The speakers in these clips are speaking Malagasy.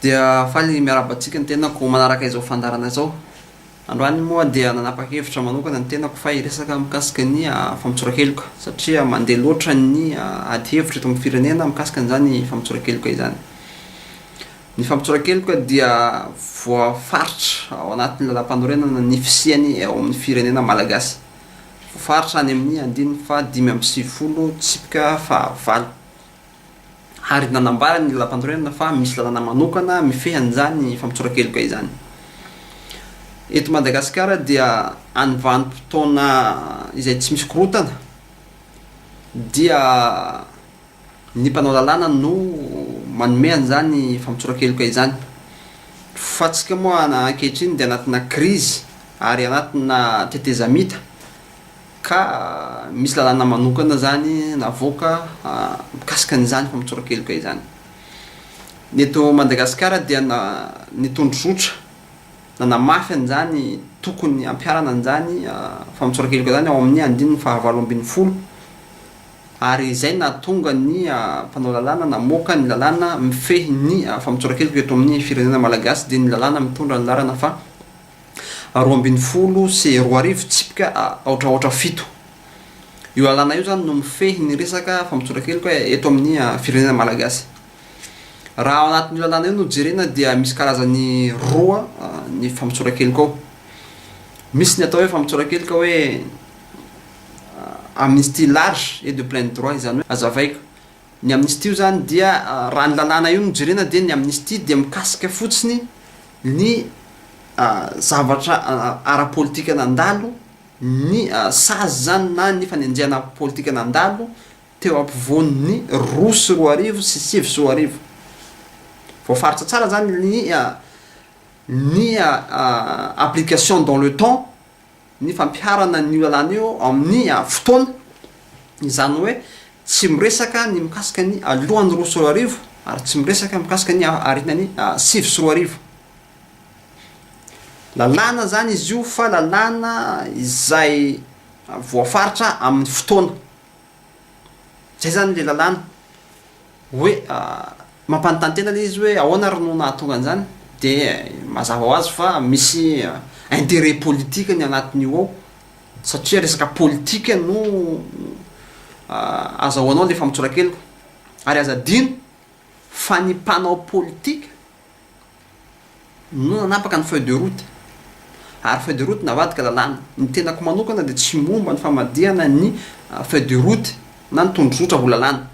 dia faly miarabatsika ny tenako manaraka izao fandarana izao. Androany moa dia nanapa-kevitra manokana ny tenako fa iresaka mikasika ny fampitsorakeloka satria mandeha loatra ny ady hevitra eto amin'ny firenena mikasika an'izany fampitsorakeloka izany. Ny fampitsorakeloka dia voafaritra ao anatin'ny lalam-panorenana ny fisiany ao amin'ny firenena malagasy. Voafaritra any amin'ny 550 tsipika fahavalo. Ary nanambara ny lalam-panorenana fa misy lalana manokana mifehy an'izany fampitsorakeloka izany. Eto Madagasikara dia any vanim-potoana izay tsy misy korotana dia ny mpanao lalàna no manome an'izany fampitsorakeloka izany. Fa tsika moa ankehitriny dia anatina krizy ary anatina tetezamita ka misy lalàna manokana zany navoaka mikasika an'izany fampitsorakeloka izany. Neto Madagasikara dia ny tondrozotra nanamafy an'izany tokony ampiarana an'izany fampitsorakeloka izany ao amin'ny 570 ary izay nahatonga ny mpanao lalàna namoaka ny lalàna mifehy ny fampitsorakeloka eto amin'ny firenena malagasy dia ny lalàna mitondra ny larana fa 12 sy 20 tsipika ohatraohatra 7. Io lalàna io zany no mifehy ny resaka fampitsorakeloka eto amin'ny firenena malagasy. Raha ao anatin'ny lalàna io no jerena dia misy karazany roa ny fampitsorakeloka ao. Misy ny atao hoe fampitsorakeloka hoe amnistie large et de plein droit izany hoe azavaiko. Ny amnistie io zany dia raha ny lalàna io no jerena dia ny amnistie dia mikasika fotsiny ny zavatra ara-politika nandalo, ny sazy zany na ny fanenjehana politika nandalo teo ampovoan'ny 2 sy 20 sy 7 sy 20. Voafaritra tsara zany ny application dans le temps, ny fampiharana ny lalàna io amin'ny fotoana, izany hoe tsy miresaka ny mikasika ny alohan'ny 2 sy 20 ary tsy miresaka mikasika ny aorianany 7 sy 20. Lalàna zany izy io fa lalàna izay voafaritra amin'ny fotoana. Zay zany le lalàna hoe mampanontany tena le izy hoe ahoana ary no nahatonga an'izany dia mazava ho azy fa misy intérêt politique ny anatin'io ao satria resaka politika no azahoanao le fampitsorakeloka ary azadino fa ny mpanao politika no nanapaka ny feuille de route ary feuille de route navadika lalàna. Ny tenako manokana dia tsy momba ny famadihana ny feuille de route na ny tondrozotra ho lalàna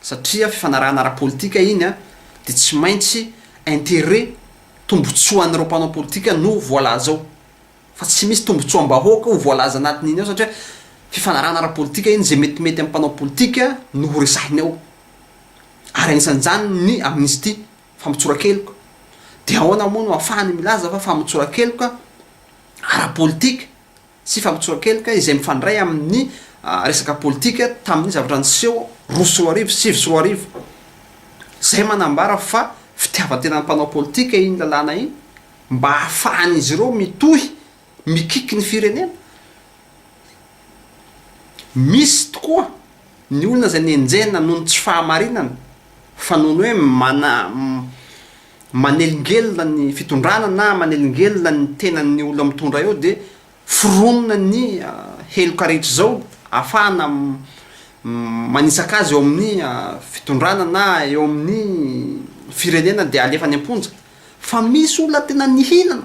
satria fifanarahana ara-politika iny dia tsy maintsy intérêt tombotsoan'ireo mpanao politika no voalaza ao fa tsy misy tombotsoam-bahoaka ho voalaza anatin'iny ao satria fifanarahana ara-politika iny zay metimety amin'ny mpanao politika no ho resahiny ao. Ary anisan'izany ny amnistie fampitsorakeloka. Dia ahoana moa no ahafahany milaza fa fampitsorakeloka ara-politika sy fampitsorakeloka izay mifandray amin'ny resaka politika tamin'ny zavatra niseho 2 sy 20 7 sy 20. Zay manambara fa fitiavan-tena mpanao politika iny lalàna iny mba ahafahany izy ireo mitohy mikiky ny firenena. Misy tokoa ny olona zay nenjehana noho ny tsy fahamarinana fa noho ny hoe manelingelina ny fitondrana na manelingelina ny tenan'ny olona mitondra eo dia fironona ny heloka rehetra zao ahafahana manisaka azy eo amin'ny fitondrana na eo amin'ny firenena dia alefa ny amponja. Fa misy olona tena nihinana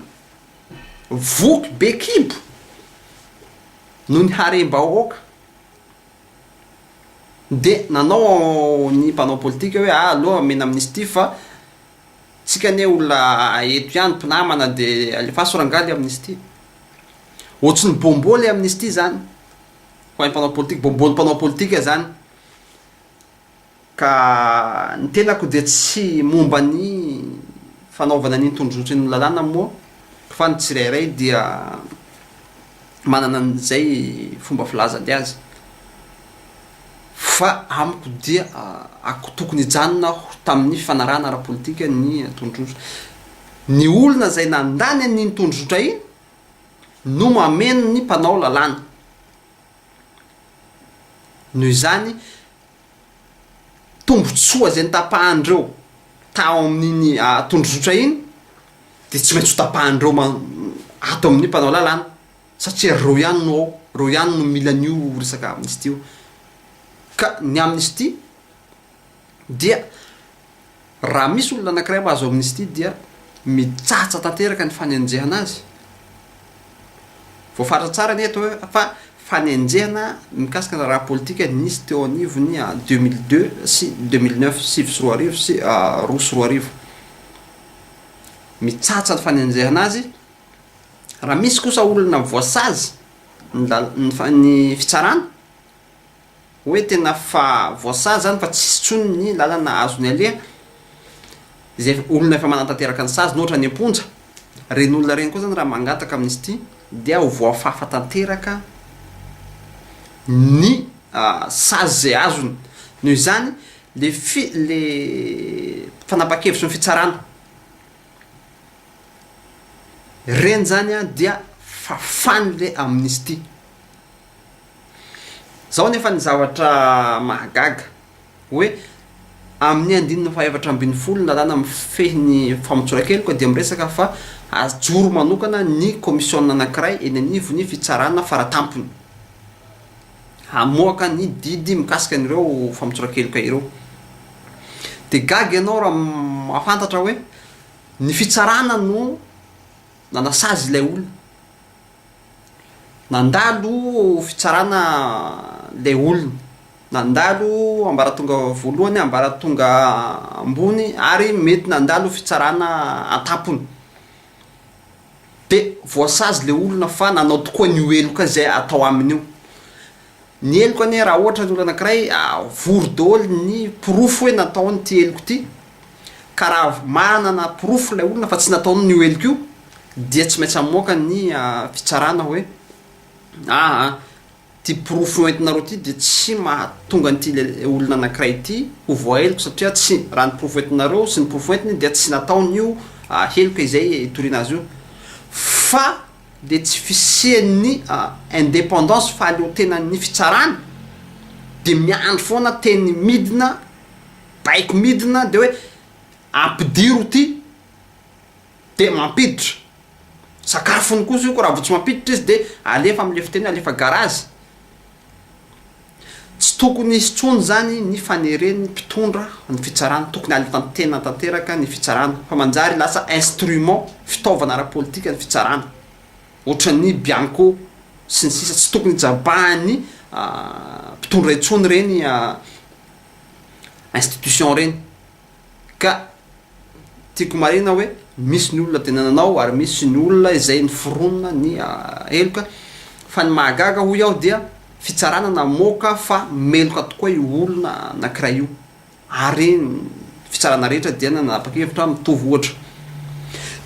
voky be kibo no ny harem-bahoaka dia nanao ny mpanao politika hoe aloha mena amnistie fa tsika ane olona eto ihany mpinamana dia alefa sorangaly amnistie. Ohatriny bomboly amnistie zany ho an'ny mpanao politika, bomboly mpanao politika zany. Ka ny tenako dia tsy momba ny fanaovana ny tondrozotra ny lalàna moa fa ny tsirairay dia manana an'izay fomba filazany azy. Fa amiko dia ako tokony hijanona tamin'ny fifanarahana ara-politika ny tondrozotra. Ny olona zay nandany an'iny tondrozotra iny no mameno ny mpanao lalàna. Noho izany tombotsoa zay nitapahandreo tao amin'iny tondrozotra iny de tsy maintsy hotapahandreo ato amin'ny mpanao lalàna satria reo ihany no ao reo ihany no mila an'io resaka amnisty io ka ny amnisty dia raha misy olona anankiray mahazo amnisty dia mitsatsa tanteraka ny fanenjehana azy voafaritra tsara ny eto hoe fa fanenjehana mikasika na raha politika nisy teo anivony 2002 sy 2009 sivy sy roa arivo sy roa sy roa arivo mitsatsa ny fanenjehana azy raha misy kosa olona voasazy ny fitsarana hoe tena fa voasazy zany fa tsisy tsony ny lalana azony aleha zay olona efa manantanteraka ny sazy nohatra ny amponja reny olona reny koa zany raha mangataka amnisty dia ho voafafa tanteraka ny sazy zay azony noho izany le fanapa-kevitry ny fitsarana reny zany dia fafany le amnisty zao nefa ny zavatra mahagaga hoe amin'ny andinina fahaefatra ambin'ny folo lalàna mifehy ny famotsoran-keloka dia miresaka fa ajoro manokana ny komision anankiray eny anivony fitsarana faratampony hamoaka ny didy mikasika an'ireo famotsoran-keloka ireo de gaga ianao raha mahafantatra hoe ny fitsarana no nanasazy ilay olona nandalo fitsarana lay olona nandalo ambaratonga voalohany ambaratonga ambony ary mety nandalo fitsarana atampony de voasazy le olona fa nanao tokoa ny eloka zay atao amin'io ny eloka ane raha ohatra ny olona anankiray vory daholo ny porofo hoe nataony ty eloko ty ka raha manana porofo lay olona fa tsy nataony ny eloko io dia tsy maintsy amoaka ny fitsarana hoe ty porofo entinareo ty de tsy mahatonga an'ty le olona anankiray ty ho voaheloko satria tsy raha ny porofo entinareo sy ny porofo entiny dia tsy nataony io heloka izay itoriana azy io fa de tsy fisian'ny indépendance fahaleotenan'ny fitsarana de miandro foana teny midina baiko midina de hoe ampidiro ty de mampiditra sakafony kosa io ko raha vo tsy mampiditra izy de alefa am'le fiteny alefa garazy tsy tokony isy tsony zany ny faneren'ny mpitondra ny fitsarana tokony alitantena tanteraka ny fitsarana fa manjary lasa instrument fitaovana ara-politika ny fitsarana ohatran'ny bianco sy ny sisa tsy tokony jabahany mpitondra itsony reny institution reny ka tiako marina hoe misy ny olona tena nanao ary misy ny olona izay ny foronona ny eloka fa ny mahagaga ho iaho dia fitsarana namoaka fa meloka tokoa io olona anankiray io ary fitsarana rehetra dia nanapa-kevitra mitovy ohatra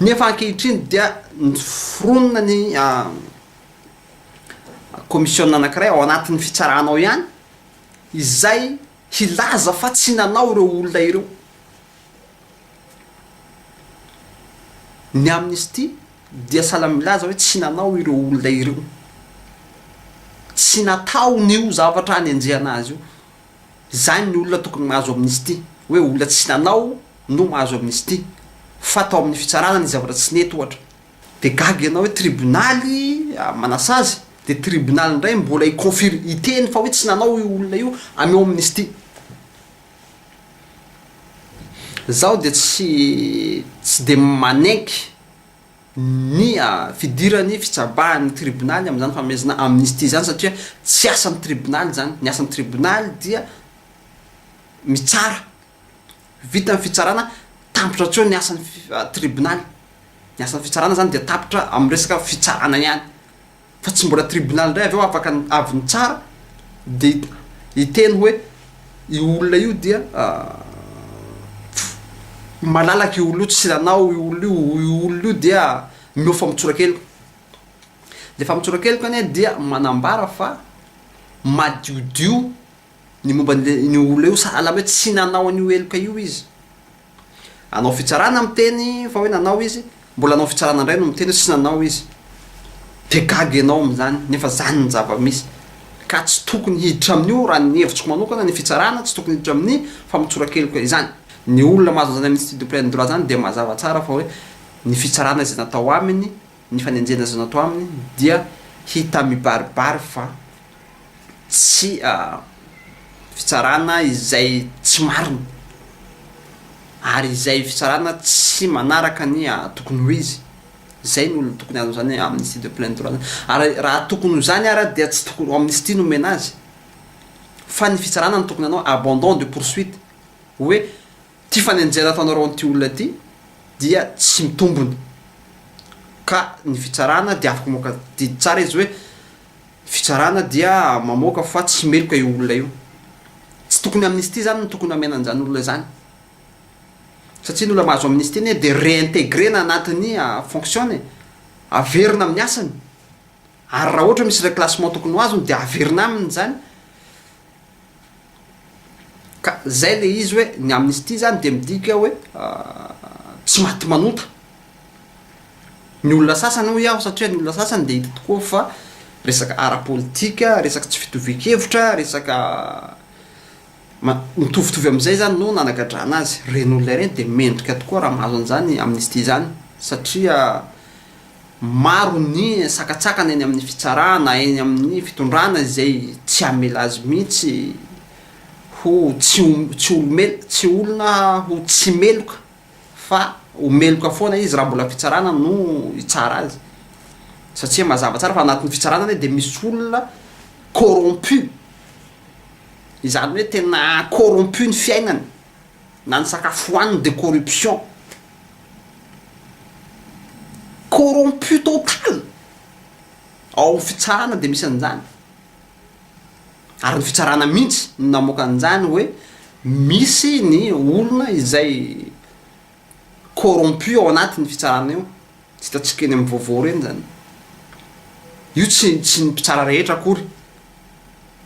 nefa ankehitriny dia ny foronona ny komision anankiray ao anatin'ny fitsaranao ihany izay hilaza fa tsy nanao ireo olona ireo ny amnisty dia sala milaza hoe tsy nanao ireo olona ireo tsy nataon'io zavatra any anjehana azy io zany ny olona tokony mahazo amnisty hoe olona tsy nanao no mahazo amnisty fa tao amin'ny fitsarana ny zavatra tsy nety ohatra de gaga ianao hoe tribonaly manasazy de tribonaly indray mbola iteny fa hoe tsy nanao io olona io ameo amnisty zaho de tsy de manaiky ny fidirany fitsabahan'ny tribonaly am'zany famezana amnisty zany satria tsy asan'ny tribonaly zany ny asan'ny tribonaly dia mitsara vita ny fitsarana tampotra tseo ny asan'ny tribonaly ny asan'ny fitsarana zany de tapitra amy resaka fitsarana ihany fa tsy mbola tribonaly ndray avy eo afaka avy ny tsara de iteny hoe i olona io dia malalaky io olona io tsy nanao io olona io dia meo famotsoran-keloka le famotsoran-keloka anie dia manambara fa madiodio ny momba ny olona io sahala hoe tsy nanao an'io eloka io izy anao fitsarana miteny fa hoe nanao izy mbola anao fitsarana indray no miteny hoe tsy nanao izy de gaga ianao am'zany nefa zany ny zava-misy ka tsy tokony hiditra amin'io raha ny hevitriko manokana ny fitsarana tsy tokony hiditra amin'ny famotsoran-keloka izany ny olona mahazo zany amnistie de plein droit zany de mazava tsara fa hoe ny fitsarana zay natao aminy ny fanenjena zay natao aminy dia hita mibaribary fa tsy fitsarana izay tsy marina ary izay fitsarana tsy manaraka ny tokony ho izy zay ny olona tokony azo zany amnistie de plein droit zany ary raha tokony ho zany ara dia tsy tokony amnistie no mena azy fa ny fitsarana ny tokony anao abandon de poursuite hoe ty fanenjena ataonareo an'ity olona ty dia tsy mitombony ka ny fitsarana dia afaka moka didy tsara izy hoe fitsarana dia mamoaka fa tsy meloka io olona io tsy tokony amnistie zany no tokony amenan'zany olona zany satria ny olona mahazo amnistie ny de réintégrena anatin'ny fonctionne averina amin'ny asany ary raha ohatra misy reclassement tokony ho azony de averina aminy zany ka zay le izy hoe ny amnistie zany de midika hoe tsy maty manota ny olona sasany ho iaho satria ny olona sasany de hita tokoa fa resaka ara-politika resaka tsy fitovian-kevitra resaka mitovitovy am'izay zany no nanagadrana azy reny olona reny de mendrika tokoa raha mahazo an'zany amnistie zany satria maro ny sakatsakana eny amin'ny fitsarana eny amin'ny fitondrana izay tsy amela azy mihitsy ho tsy olona ho tsy meloka fa ho meloka foana izy raha mbola fitsarana no itsara azy satria mazava tsara fa anatin'ny fitsarana de misy olona corrompu izany hoe tena corrompu ny fiainany na ny sakafo hoaniny de corruption corrompu total ao fitsarana de misy an'izany ary ny fitsarana mihitsy no namoaka an'izany hoe misy ny olona izay corrompu ao anatin'ny fitsarana io tsy hitatsika eny amin'ny vaovao reny zany io tsy ny mpitsara rehetra akory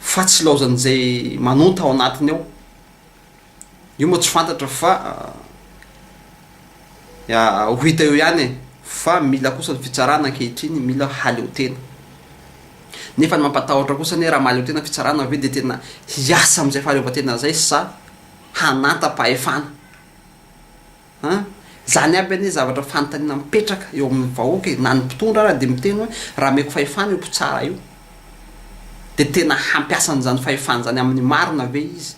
fa tsy laozan'izay manonta ao anatiny ao io moa tsy fantatra fa ho hita eo ihany fa mila kosa ny fitsarana ankehitriny mila haleotena nefa ny mampatahotra kosa ny raha mahaleotena fitsarana ave de tena hiasa am'izay fahaleovatena zay sa hanata-pahefana zany aby anie zavatra fanontaniana mipetraka eo amin'ny vahoaka na ny mpitondra raha de miteny hoe raha meko fahefana io mpitsara io de tena hampiasan'zany fahefana zany amin'ny marina ave izy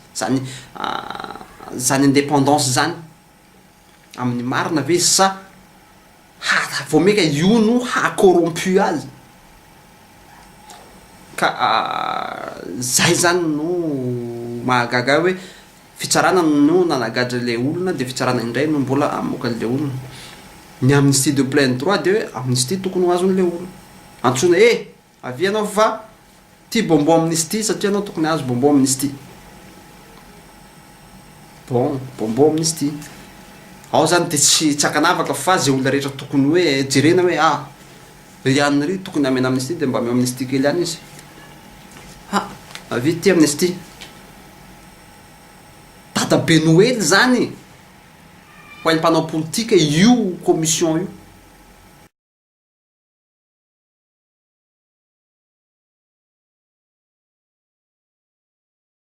zany indépendance zany amin'ny marina ave izy sa vao meka io no hacorrompu azy ka zay zany no mahagaga hoe fitsarana no nanagadra le olona de fitsarana indray no mbola amoaka le olona ny amnistie de plein droit de hoe amnistie tokony ho azon'le olona antsona avy anao fa ty bonbon amnistie satria anao tokony azo bonbon amnistie bonbon amnistie ao zany de tsy akanavaka fa zay olona rehetra tokony hoe jerena hoe iany ry tokony amena amnistie de mba ame amnistie kely ihany izy avy ty amnistie dada be noely zany ho ain'ny mpanao politika io commission io